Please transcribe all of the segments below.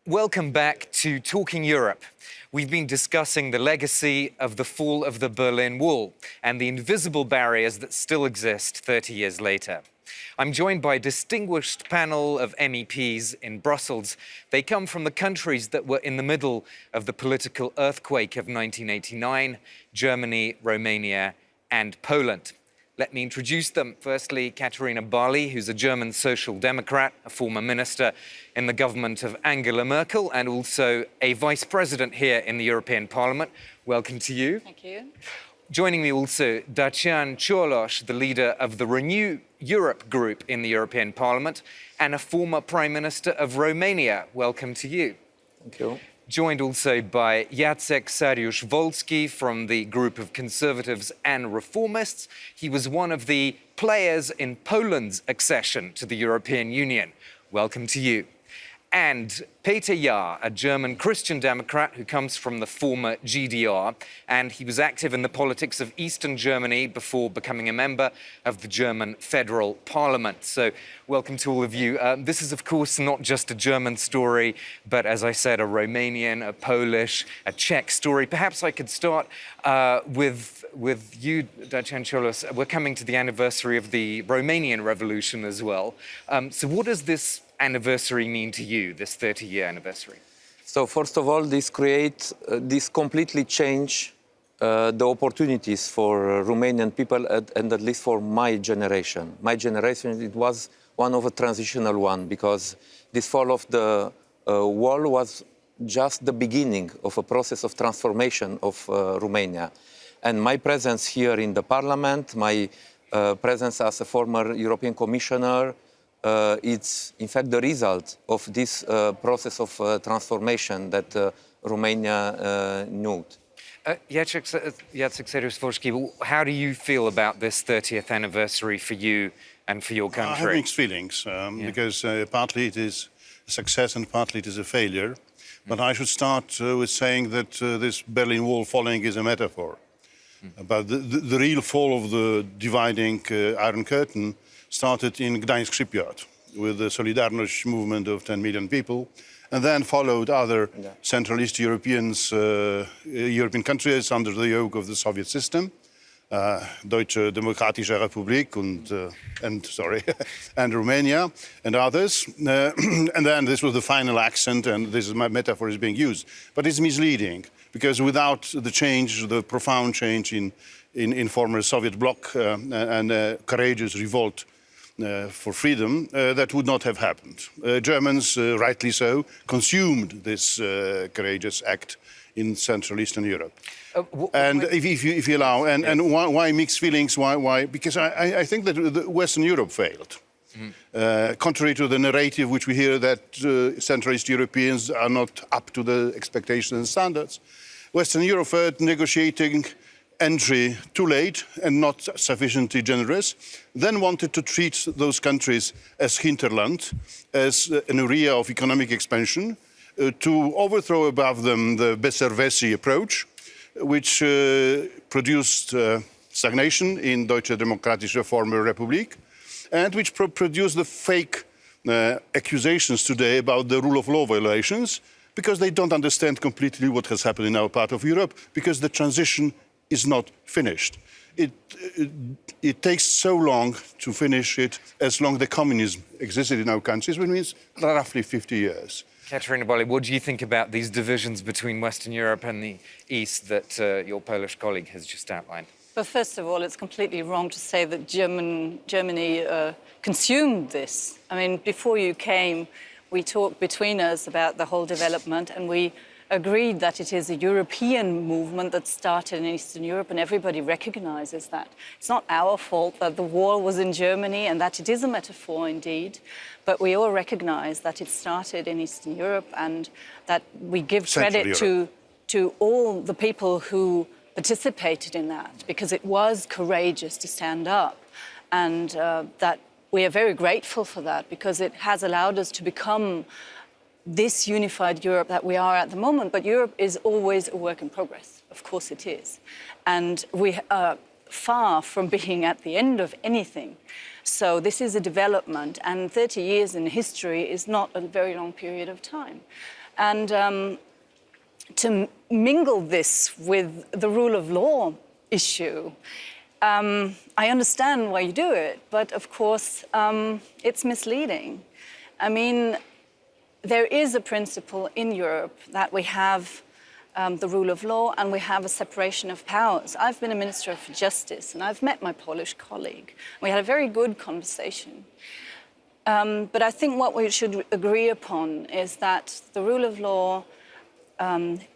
Welcome back to Talking Europe. We've been discussing the legacy of the fall of the Berlin Wall and the invisible barriers that still exist 30 years later. I'm joined by a distinguished panel of MEPs in Brussels. They come from the countries that were in the middle of the political earthquake of 1989, Germany, Romania, and Poland. Let me introduce them. Firstly, Katharina Barley, who's a German social democrat, a former minister in the government of Angela Merkel, and also a vice president here in the European Parliament. Welcome to you. Thank you. Joining me also, Dacian Cioloș, the leader of the Renew Europe group in the European Parliament, and a former Prime Minister of Romania. Welcome to you. Thank you. Joined also by Jacek Saryusz-Wolski from the group of Conservatives and Reformists. He was one of the players in Poland's accession to the European Union. Welcome to you. And Peter Jahr, a German Christian Democrat who comes from the former GDR, and he was active in the politics of Eastern Germany before becoming a member of the German Federal Parliament. So welcome to all of you. This is, of course, not just a German story, but as I said, a Romanian, a Polish, a Czech story. Perhaps I could start with you, Dacian Cioloș. We're coming to the anniversary of the Romanian Revolution as well. So what does this anniversary mean to you, this 30-year anniversary? So first of all, this completely change the opportunities for Romanian people and at least for my generation. My generation, it was one of a transitional one because this fall of the wall was just the beginning of a process of transformation of Romania. And my presence here in the parliament, my presence as a former European Commissioner, it's in fact the result of this process of transformation that Romania knew. Jacek Saryusz-Wolski, how do you feel about this 30th anniversary for you and for your country? I have mixed feelings because partly it is a success and partly it is a failure. But I should start with saying that this Berlin Wall falling is a metaphor. But the real fall of the dividing Iron Curtain started in Gdańsk shipyard with the Solidarność movement of 10 million people, and then followed other Central East European countries under the yoke of the Soviet system, Deutsche Demokratische Republik and Romania and others. And then this was the final accent, and this is my metaphor is being used. But it's misleading, because without the change, the profound change in former Soviet bloc and courageous revolt for freedom, that would not have happened. Germans, rightly so, consumed this courageous act in Central Eastern Europe. And if you allow, and why mixed feelings? Why? Because I think that Western Europe failed. Contrary to the narrative which we hear that Central East Europeans are not up to the expectations and standards, Western Europe failed negotiating entry too late and not sufficiently generous, then wanted to treat those countries as hinterland, as an area of economic expansion, to overthrow above them the Besserwissi approach, which produced stagnation in Deutsche Demokratische former Republik, and which produced the fake accusations today about the rule of law violations, because they don't understand completely what has happened in our part of Europe, because the transition is not finished. It takes so long to finish it, as long as the communism existed in our countries, which means roughly 50 years. Katharina Barley, what do you think about these divisions between Western Europe and the East that your Polish colleague has just outlined? Well, first of all, it's completely wrong to say that Germany consumed this. I mean, before you came, we talked between us about the whole development, and we agreed that it is a European movement that started in Eastern Europe, and everybody recognizes that. It's not our fault that the wall was in Germany and that it is a metaphor indeed, but we all recognize that it started in Eastern Europe, and that we give credit to all the people who participated in that, because it was courageous to stand up, and that we are very grateful for that, because it has allowed us to become this unified Europe that we are at the moment. But Europe is always a work in progress. Of course it is. And we are far from being at the end of anything. So this is a development, and 30 years in history is not a very long period of time. And to mingle this with the rule of law issue, I understand why you do it, but of course it's misleading. I mean, there is a principle in Europe that we have the rule of law and we have a separation of powers. I've been a Minister of Justice and I've met my Polish colleague. We had a very good conversation. But I think what we should agree upon is that the rule of law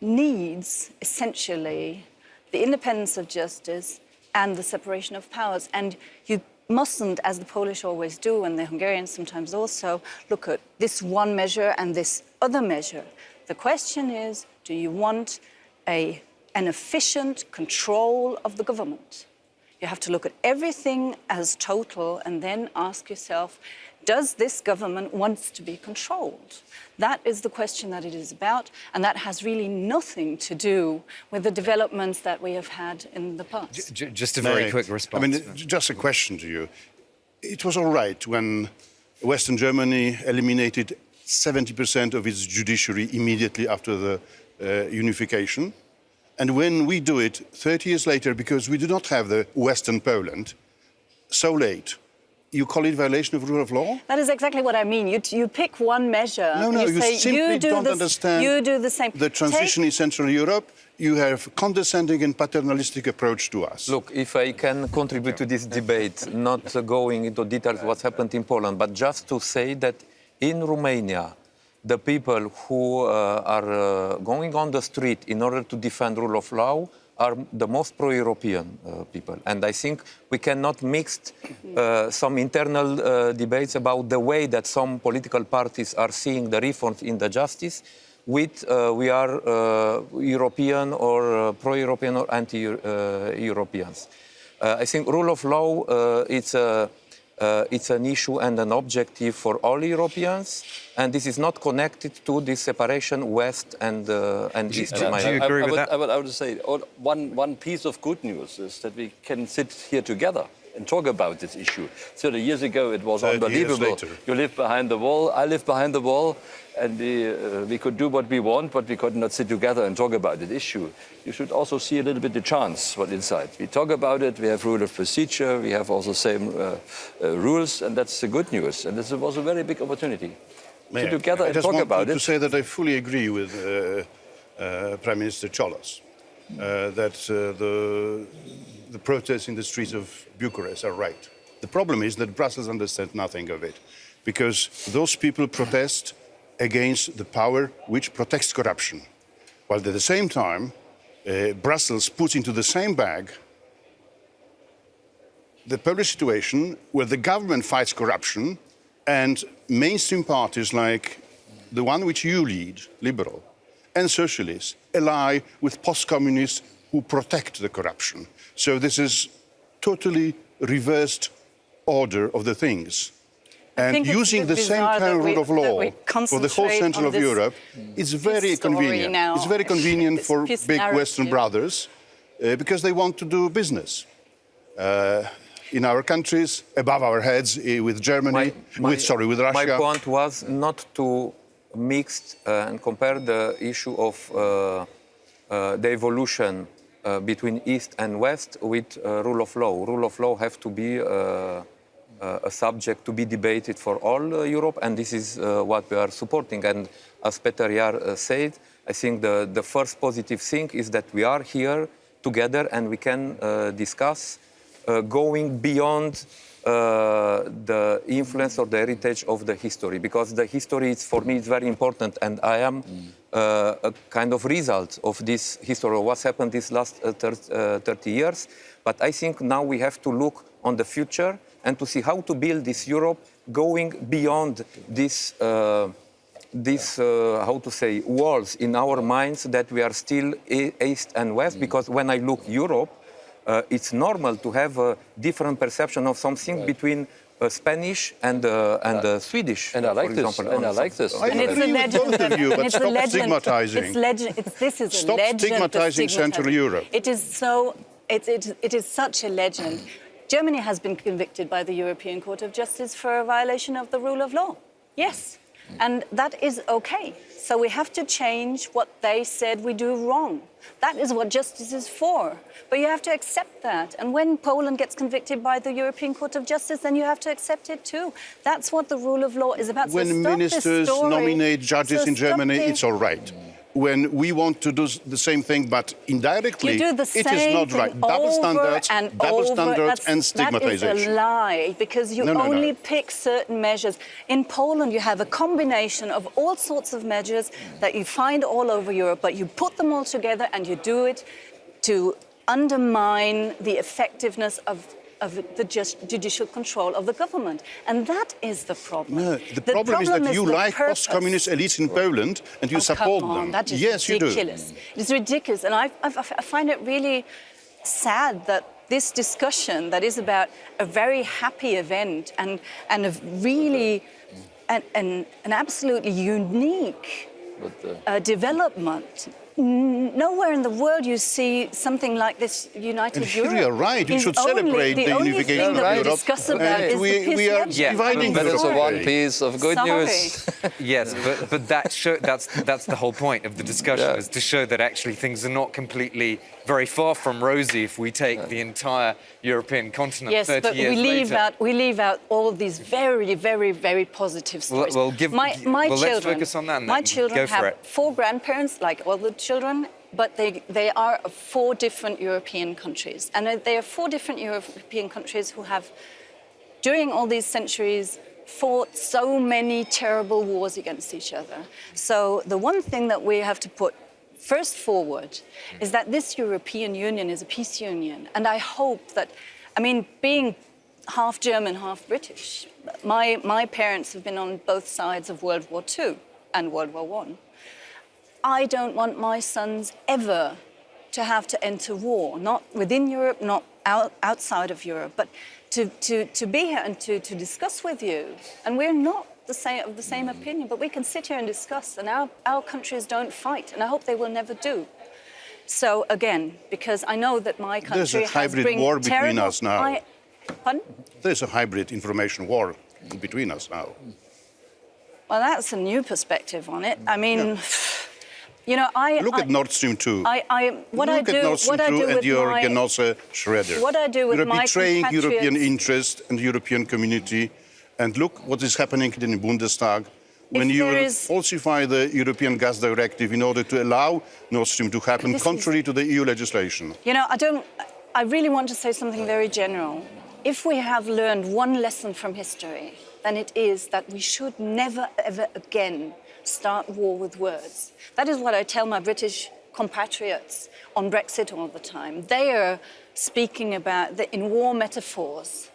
needs essentially the independence of justice and the separation of powers. And you mustn't, as the Polish always do, and the Hungarians sometimes also, look at this one measure and this other measure. The question is, do you want an efficient control of the government? You have to look at everything as total and then ask yourself, does this government want to be controlled? That is the question that it is about, and that has really nothing to do with the developments that we have had in the past. Just a very quick response. I mean, just a question to you. It was all right when Western Germany eliminated 70% of its judiciary immediately after the unification. And when we do it 30 years later, because we do not have the Western Poland, so late, you call it violation of rule of law? That is exactly what I mean. You pick one measure. No, and you say, simply don't understand you do the same. the transition in Central Europe. You have condescending and paternalistic approach to us. Look, if I can contribute to this debate, not going into details what happened in Poland, but just to say that in Romania, the people who are going on the street in order to defend rule of law are the most pro-European people. And I think we cannot mix some internal debates about the way that some political parties are seeing the reforms in the justice with we are European or pro-European or anti-Europeans. I think rule of law, it's an issue and an objective for all Europeans, and this is not connected to this separation West and East. Do you agree with that? I would say one piece of good news is that we can sit here together and talk about this issue. 30 years ago, it was 30 years unbelievable. later. You live behind the wall, I live behind the wall, and we could do what we want, but we could not sit together and talk about this issue. You should also see a little bit the chance what inside. We talk about it, we have rule of procedure, we have also same rules, and that's the good news. And this was a very big opportunity. Sit together and talk about I just want it. to say that I fully agree with Prime Minister Cholos that the protests in the streets of Bucharest are right. The problem is that Brussels understands nothing of it, because those people protest against the power which protects corruption, while at the same time Brussels puts into the same bag the Polish situation where the government fights corruption and mainstream parties like the one which you lead, liberal, and socialists, ally with post-communists who protect the corruption. So this is totally reversed order of the things. And using the same kind of rule of law for the whole Central of Europe, it's very convenient. It's very convenient for big Western brothers because they want to do business. In our countries, above our heads, with Germany, with Russia. My point was not to mix and compare the issue of the evolution between East and West with rule of law. Rule of law have to be a subject to be debated for all Europe, and this is what we are supporting. And as Peter Jahr said, I think the first positive thing is that we are here together and we can discuss going beyond the influence or the heritage of the history, because the history is, for me, is very important, and I am a kind of result of this history, of what's happened these last 30 years. But I think now we have to look on the future and to see how to build this Europe going beyond this, how to say, walls in our minds that we are still East and West, because when I look Europe, it's normal to have a different perception of something between Spanish and Swedish. And I like this. And I like this. I agree with both of you, but stop stigmatizing. This is a Stop legend. stigmatizing Central Europe. It is so. It is such a legend. Germany has been convicted by the European Court of Justice for a violation of the rule of law. Yes. And that is okay. So we have to change what they said we do wrong. That is what justice is for. But you have to accept that. And when Poland gets convicted by the European Court of Justice, then you have to accept it too. That's what the rule of law is about. When so stop this ministers story. nominate judges in Germany, stop it's all right. When we want to do the same thing, but indirectly, You do the it same is not right. thing Double over standards, and double over. standards and That is stigmatization. a lie, because you No. only pick certain measures. In Poland, you have a combination of all sorts of measures that you find all over Europe, but you put them all together and you do it to undermine the effectiveness of the judicial control of the government. And that is the problem. No, the problem is that you the like purpose. post-communist elites in Poland and you support Come on, them. that is Yes, ridiculous. you do. It's ridiculous. And I find it really sad that this discussion that is about a very happy event and a really an absolutely unique development. Nowhere in the world you see something like this united And here Europe. you are right. You Is should only- celebrate the only unification thing of that we Europe. discuss about And is the we are peace dividing That is Europe. the one piece of good Sorry. news. Yes, but that's the whole point of the discussion, is to show that actually things are not completely very far from rosy if we take the entire European continent Yes, 30 but years later. we leave out all these very, very, very positive stories. Well, my let's children, focus on that. My children Go for have it. 4 grandparents, like all the children, but they are of 4 different European countries, and they are 4 different European countries who have, during all these centuries, fought so many terrible wars against each other. So the one thing that we have to put first forward is that this European Union is a peace union. And I hope that, I mean, being half German, half British, my parents have been on both sides of World War II and World War I. I don't want my sons ever to have to enter war, not within Europe, not outside of Europe, but to be here and to discuss with you. And we're not of the same opinion, but we can sit here and discuss, and our countries don't fight, and I hope they will never do. So again, because I know that my country There's a has hybrid bring war between terrible- us now. Pardon? There's a hybrid information war between us now. Well, that's a new perspective on it. I mean, you know, Look at Nord Stream 2. What Look I at Nord Stream 2 and with your my, Genosse Schroeder. What I do with You're my betraying European compatriots- interest and European community. And look what is happening in the Bundestag when If you there will is- falsify the European gas directive in order to allow Nord Stream to happen This is- contrary to the EU legislation. You know, I really want to say something very general. If we have learned one lesson from history, then it is that we should never, ever again start war with words. That is what I tell my British compatriots on Brexit all the time. They are speaking about in war metaphors.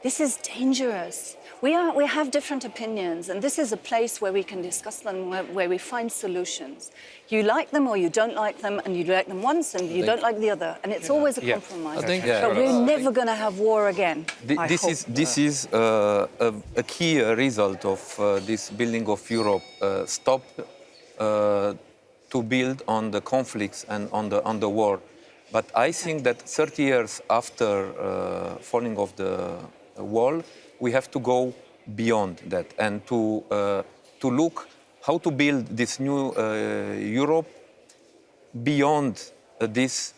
This is dangerous. We have different opinions, and this is a place where we can discuss them, where we find solutions. You like them or you don't like them, and you like them once and you don't like the other, and it's always a compromise. I think- But we're never going to have war again. I This hope. is a key result of this building of Europe. Stop to build on the conflicts and on the war. But I think that 30 years after falling of the wall, we have to go beyond that and to look how to build this new Europe beyond this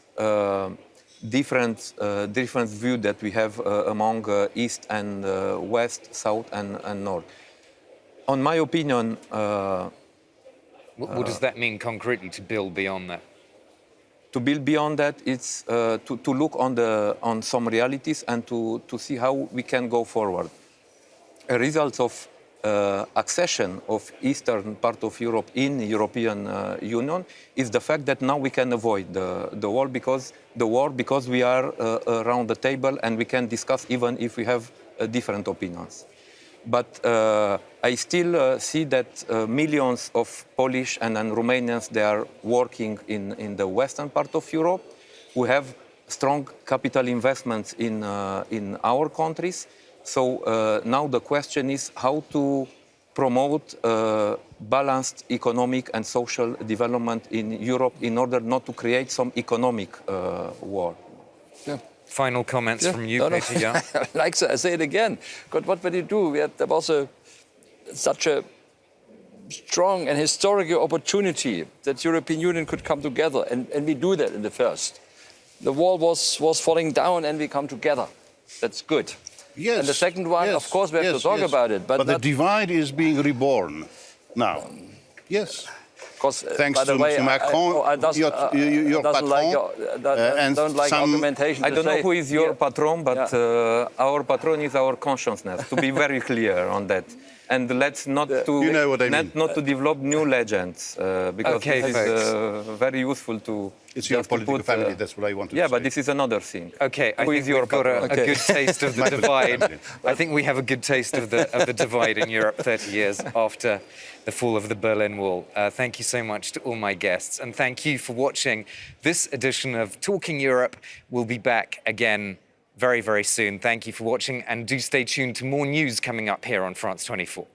different view that we have among East and West, South and North. On my opinion, What does that mean concretely, to build beyond that? to build beyond that, it's to look on some realities and to see how we can go forward. A result of accession of eastern part of Europe in European Union is the fact that now we can avoid the war because we are around the table and we can discuss even if we have different opinions. But I still see that millions of Polish and Romanians, they are working in the western part of Europe, who have strong capital investments in our countries. So now the question is how to promote balanced economic and social development in Europe in order not to create some economic war. Yeah. Final comments from you, Peter Young? Like I say it again. God, what will you do? There was such a strong and historical opportunity that European Union could come together, and we do that in the first. The wall was falling down and we come together. That's good. Yes. And the second one, yes, of course, we have to talk about it. But the not, divide is being reborn now. Yes. because, Thanks by the to, way, to Macron, your patron, and don't like some. argumentation. I to don't know say- who is your Yeah. patron, but our patron is our consciousness, to be very clear on that. And let's not to You know what I mean. not to develop new legends, because Okay, this folks. is very useful to. It's your just to political put, family, that's what I want to Yeah, say. but this is another thing. Okay, I Who think is your we've got a patron? good taste of the My divide. family. I think we have a good taste of the divide in Europe 30 years after the fall of the Berlin Wall. Thank you so much to all my guests, and thank you for watching this edition of Talking Europe. We'll be back again very, very soon. Thank you for watching, and do stay tuned to more news coming up here on France 24.